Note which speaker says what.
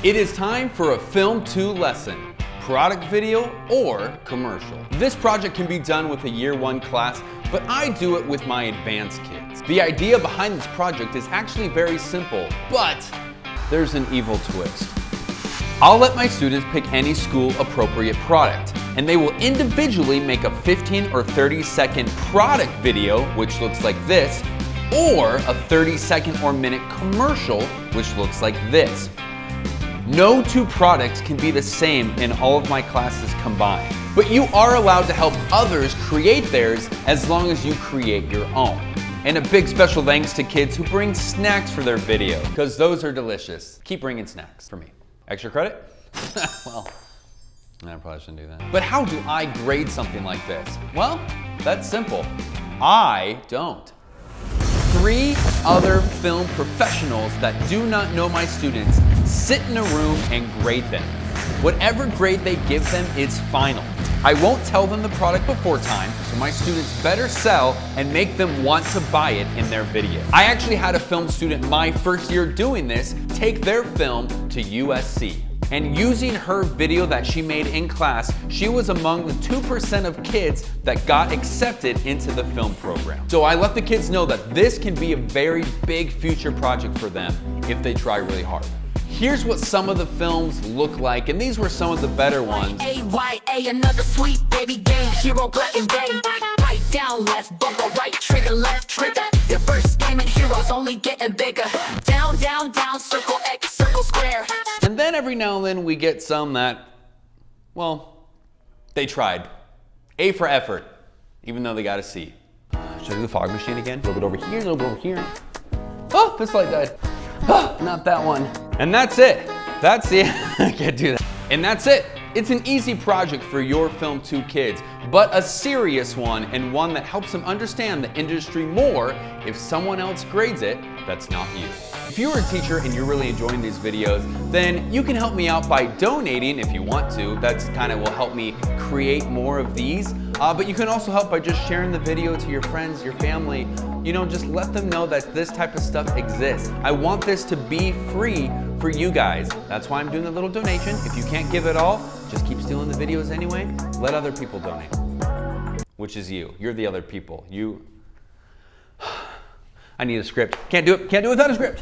Speaker 1: It is time for a Film 2 lesson, product video or commercial. This project can be done with a Year 1 class, but I do it with my advanced kids. The idea behind this project is actually very simple, but there's an evil twist. I'll let my students pick any school-appropriate product, and they will individually make a 15 or 30-second product video, which looks like this, or a 30-second or minute commercial, which looks like this. No two products can be the same in all of my classes combined, but you are allowed to help others create theirs as long as you create your own. And a big special thanks to kids who bring snacks for their video, because those are delicious. Keep bringing snacks for me. Extra credit? Well, I probably shouldn't do that. But how do I grade something like this? Well, that's simple. I don't. 3 other film professionals that do not know my students sit in a room and grade them. Whatever grade they give them is final. I won't tell them the product before time, so my students better sell and make them want to buy it in their video. I actually had a film student my first year doing this take their film to USC. And using her video that she made in class, she was among the 2% of kids that got accepted into the film program. So I let the kids know that this can be a very big future project for them if they try really hard. Here's what some of the films look like, and these were some of the better ones.
Speaker 2: A, another sweet baby game, hero black and bang. Right down, left, bumper, right trigger, left trigger. Their first game and heroes only getting bigger. Down, down, down, circle X, circle square.
Speaker 1: And then every now and then we get some that, well, they tried. A for effort, even though they got a C. Should I do the fog machine again? A little bit over here, a little bit over here. Oh, this light died. Oh, not that one. And that's it. That's it. I can't do that. And that's it. It's an easy project for your Film 2 kids, but a serious one and one that helps them understand the industry more if someone else grades it that's not you. If you're a teacher and you're really enjoying these videos, then you can help me out by donating if you want to. That's kind of will help me create more of these. But you can also help by just sharing the video to your friends, your family. You know, just let them know that this type of stuff exists. I want this to be free for you guys. That's why I'm doing the little donation. If you can't give it all, just keep stealing the videos anyway. Let other people donate, which is you. You're the other people. I need a script. Can't do it without a script.